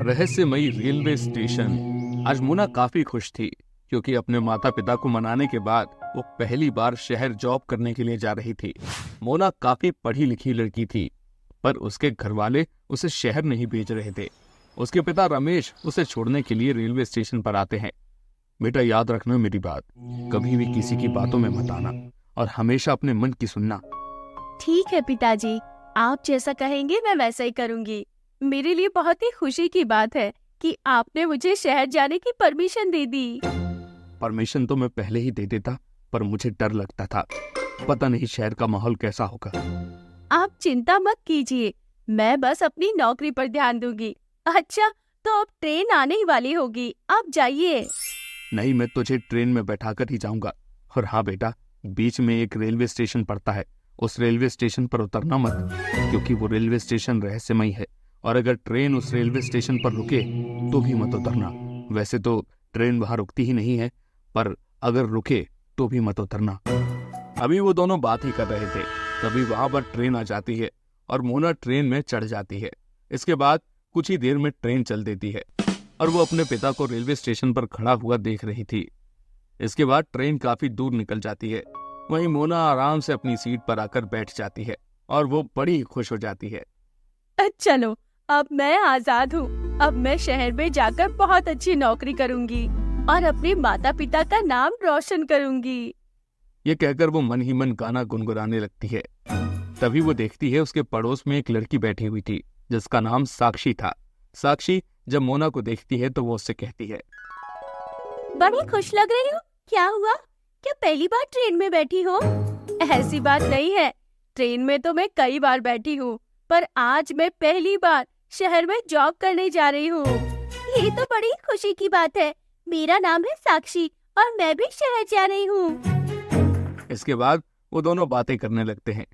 रहस्यमयी railway station. आज मोना काफी खुश थी क्योंकि अपने माता पिता को मनाने के बाद वो पहली बार शहर जॉब करने के लिए जा रही थी। मोना काफी पढ़ी लिखी लड़की थी, पर उसके घर वाले उसे शहर नहीं भेज रहे थे। उसके पिता रमेश उसे छोड़ने के लिए रेलवे स्टेशन पर आते हैं। बेटा, याद रखना मेरी बात, कभी भी किसी की बातों में मत आना और हमेशा अपने मन की सुनना। ठीक है पिताजी, आप जैसा कहेंगे मैं वैसा ही करूंगी। मेरे लिए बहुत ही खुशी की बात है कि आपने मुझे शहर जाने की परमिशन दे दी। परमिशन तो मैं पहले ही दे देता, पर मुझे डर लगता था, पता नहीं शहर का माहौल कैसा होगा। आप चिंता मत कीजिए, मैं बस अपनी नौकरी पर ध्यान दूंगी। अच्छा, तो अब ट्रेन आने ही वाली होगी, आप जाइए। नहीं, मैं तुझे ट्रेन में बैठाकर ही जाऊंगा। और हाँ बेटा, बीच में एक रेलवे स्टेशन पड़ता है, उस रेलवे स्टेशन पर उतरना मत, क्योंकि वो रेलवे स्टेशन रहस्यमयी है। और अगर ट्रेन उस रेलवे स्टेशन पर रुके तो भी मत उतरना। वैसे तो ट्रेन वहां रुकती ही नहीं है, पर अगर रुके तो भी मत उतरना। अभी वो दोनों बात ही कर रहे थे, तभी वहां पर ट्रेन आ जाती है और मोना ट्रेन में चढ़ जाती है। इसके बाद कुछ ही देर में ट्रेन चल देती है और वो अपने पिता को रेलवे स्टेशन पर खड़ा हुआ देख रही थी। इसके बाद ट्रेन काफी दूर निकल जाती है। वहीं मोना आराम से अपनी सीट पर आकर बैठ जाती है और वो बड़ी खुश हो जाती है। चलो, अब मैं आजाद हूँ। अब मैं शहर में जाकर बहुत अच्छी नौकरी करूंगी और अपने माता पिता का नाम रोशन करूंगी। ये कहकर वो मन ही मन गाना गुनगुनाने लगती है। तभी वो देखती है उसके पड़ोस में एक लड़की बैठी हुई थी जिसका नाम साक्षी था। साक्षी जब मोना को देखती है तो वो उससे कहती है, बड़ी खुश लग रही हो, क्या हुआ? क्या पहली बार ट्रेन में बैठी हो? ऐसी बात नहीं है, ट्रेन में तो मैं कई बार बैठी हूँ, पर आज मैं पहली बार शहर में जॉब करने जा रही हूँ। ये तो बड़ी खुशी की बात है। मेरा नाम है साक्षी और मैं भी शहर जा रही हूँ। इसके बाद वो दोनों बातें करने लगते हैं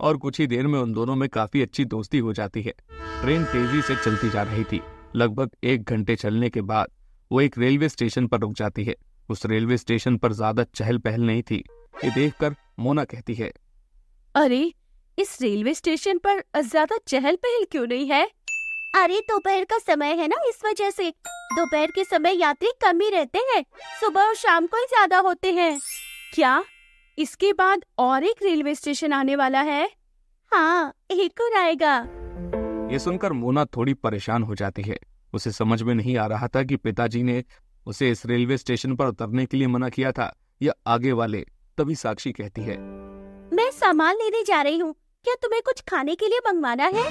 और कुछ ही देर में उन दोनों में काफी अच्छी दोस्ती हो जाती है। ट्रेन तेजी से चलती जा रही थी। लगभग 1 घंटे चलने के बाद वो एक रेलवे स्टेशन पर रुक जाती है। उस रेलवे स्टेशन पर ज्यादा चहल पहल नहीं थी। ये देखकर मोना कहती है, अरे, इस रेलवे स्टेशन पर ज्यादा चहल पहल क्यों नहीं है? अरे, दोपहर का समय है ना, इस वजह से। दोपहर के समय यात्री कम ही रहते हैं, सुबह और शाम को ही ज्यादा होते हैं। क्या इसके बाद और एक रेलवे स्टेशन आने वाला है? हाँ, एक और आएगा। ये सुनकर मोना थोड़ी परेशान हो जाती है। उसे समझ में नहीं आ रहा था कि पिताजी ने उसे इस रेलवे स्टेशन पर उतरने के लिए मना किया था या आगे वाले। तभी साक्षी कहती है, मैं सामान लेने जा रही हूँ, क्या तुम्हें कुछ खाने के लिए मंगवाना है?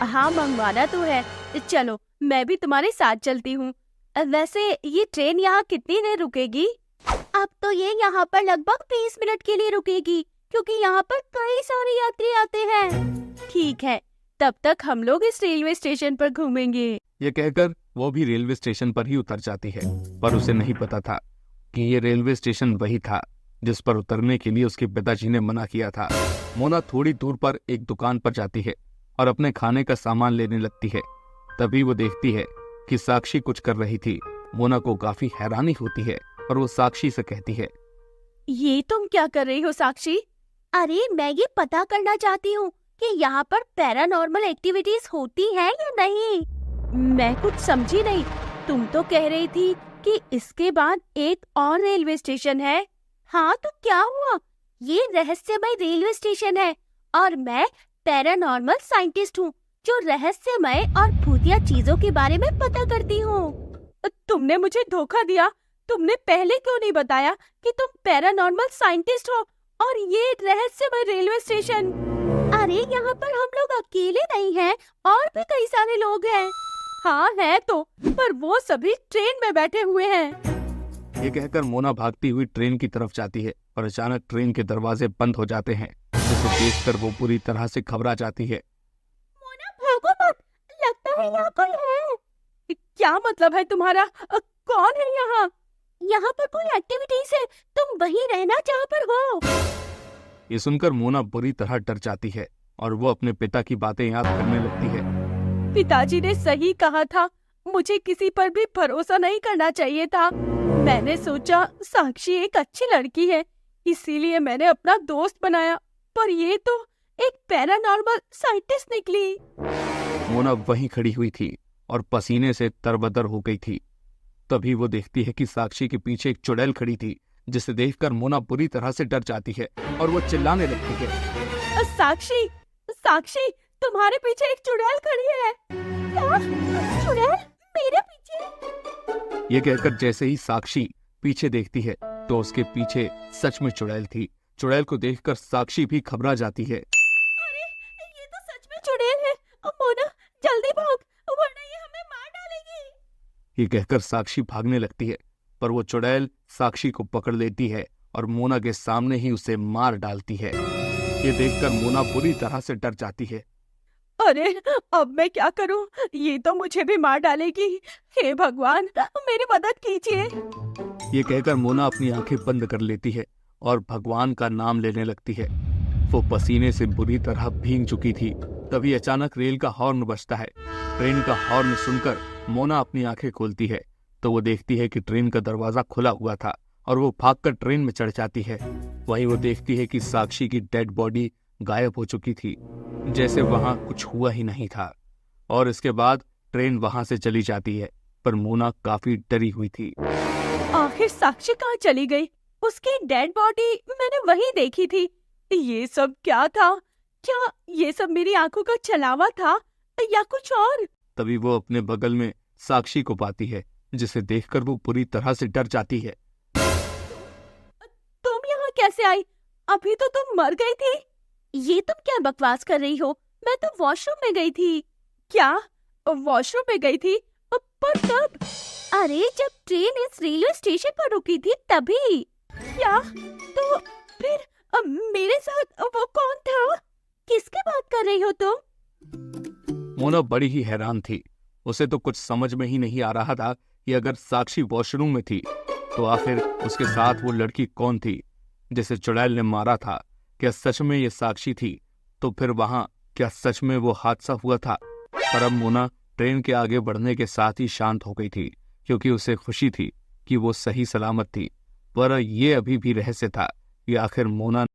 हाँ, मंगवाना तो है। चलो, मैं भी तुम्हारे साथ चलती हूँ। वैसे ये ट्रेन यहाँ कितनी देर रुकेगी? अब तो ये यहाँ पर लगभग 20 मिनट के लिए रुकेगी, क्योंकि यहाँ पर कई सारे यात्री आते हैं। ठीक है, तब तक हम लोग इस रेलवे स्टेशन पर घूमेंगे। ये कहकर वो भी रेलवे स्टेशन पर ही उतर जाती है, पर उसे नहीं पता था कि ये रेलवे स्टेशन वही था जिस पर उतरने के लिए उसके पिताजी ने मना किया था। मोना थोड़ी दूर पर एक दुकान पर जाती है और अपने खाने का सामान लेने लगती है। तभी वो देखती है कि साक्षी कुछ कर रही थी। मोना को काफी हैरानी होती है और वो साक्षी से कहती है, ये तुम क्या कर रही हो साक्षी? अरे, मैं ये पता करना चाहती हूँ कि यहाँ पर पैरानॉर्मल एक्टिविटीज होती है या नहीं। मैं कुछ समझी नहीं। तुम तो कह रही थी कि इसके बाद एक और रेलवे स्टेशन है। हाँ, तो क्या हुआ? ये रहस्यमय रेलवे स्टेशन है और मैं पैरानॉर्मल साइंटिस्ट हूँ जो रहस्यमय और भूतिया चीजों के बारे में पता करती हूँ। तुमने मुझे धोखा दिया। तुमने पहले क्यों नहीं बताया कि तुम पैरानॉर्मल साइंटिस्ट हो और ये रहस्यमय रेलवे स्टेशन? अरे, यहाँ पर हम लोग अकेले नहीं हैं, और भी कई सारे लोग हैं। हाँ है तो, पर वो सभी ट्रेन में बैठे हुए हैं। ये कहकर मोना भागती हुई ट्रेन की तरफ जाती है और अचानक ट्रेन के दरवाजे बंद हो जाते हैं, जिसे देखकर वो पूरी तरह से घबरा जाती है। मोना, भागो मत, लगता है यहाँ कोई है। क्या मतलब है तुम्हारा? कौन है यहाँ? यहाँ पर कोई एक्टिविटीज है, तुम वहीं रहना जहाँ पर हो। ये सुनकर मोना बुरी तरह डर जाती है और वो अपने पिता की बातें याद करने लगती है। पिताजी ने सही कहा था, मुझे किसी पर भी भरोसा नहीं करना चाहिए था। मैंने सोचा साक्षी एक अच्छी लड़की है, इसीलिए मैंने अपना दोस्त बनाया, पर ये तो एक पैरानॉर्मल साइंटिस्ट निकली। मोना वहीं खड़ी हुई थी और पसीने से तरबतर हो गई थी। तभी वो देखती है कि साक्षी के पीछे एक चुड़ैल खड़ी थी, जिसे देखकर मोना बुरी तरह से डर जाती है और वो चिल्लाने लगती है। साक्षी, साक्षी, तुम्हारे पीछे एक चुड़ैल खड़ी है। क्या? चुड़ैल मेरे पीछे? ये कहकर जैसे ही साक्षी पीछे देखती है तो उसके पीछे सच में चुड़ैल थी। चुड़ैल को देखकर साक्षी भी घबरा जाती है। अरे, ये तो सच में चुड़ैल है। मोना, जल्दी भाग, वरना ये हमें मार डालेगी। ये कहकर साक्षी भागने लगती है, पर वो चुड़ैल साक्षी को पकड़ लेती है और मोना के सामने ही उसे मार डालती है। ये देखकर मोना बुरी तरह से डर जाती है। अरे, अब मैं क्या करूं? ये तो मुझे भी मार डालेगी। हे भगवान, मेरी मदद कीजिए। ये कहकर मोना अपनी आंखें बंद कर लेती है और भगवान का नाम लेने लगती है। वो पसीने से बुरी तरह भीग चुकी थी। तभी अचानक रेल का हॉर्न बजता है। ट्रेन का हॉर्न सुनकर मोना अपनी आंखें खोलती है तो वो देखती है कि ट्रेन का दरवाजा खुला हुआ था और वो भागकर ट्रेन में चढ़ जाती है। वहीं वो देखती है कि साक्षी की डेड बॉडी गायब हो चुकी थी, जैसे वहां कुछ हुआ ही नहीं था। और इसके बाद ट्रेन वहां से चली जाती है, पर मोना काफी डरी हुई थी। आखिर साक्षी कहाँ चली गई? उसकी डेड बॉडी मैंने वहीं देखी थी। ये सब क्या था? क्या ये सब मेरी आंखों का छलावा था या कुछ और? तभी वो अपने बगल में साक्षी को पाती है, जिसे देखकर वो पूरी तरह से डर जाती है। तुम यहाँ कैसे आई? अभी तो तुम मर गई थी। ये तुम क्या बकवास कर रही हो? मैं तो वॉशरूम में गई थी। क्या? वॉशरूम में गई थी? पर कब? अरे, जब ट्रेन इस रेलवे स्टेशन पर रुकी थी तभी। क्या? तो फिर मेरे साथ वो कौन था? किसकी बात कर रही हो तुम? मोना बड़ी ही हैरान थी। उसे तो कुछ समझ में ही नहीं आ रहा था कि अगर साक्षी वॉशरूम में थी तो आखिर उसके साथ वो लड़की कौन थी जिसे चुड़ैल ने मारा था। क्या सच में ये साक्षी थी? तो फिर वहां क्या सच में वो हादसा हुआ था? पर अब मोना ट्रेन के आगे बढ़ने के साथ ही शांत हो गई थी, क्योंकि उसे खुशी थी कि वो सही सलामत थी। पर ये अभी भी रहस्य था कि आखिर मोना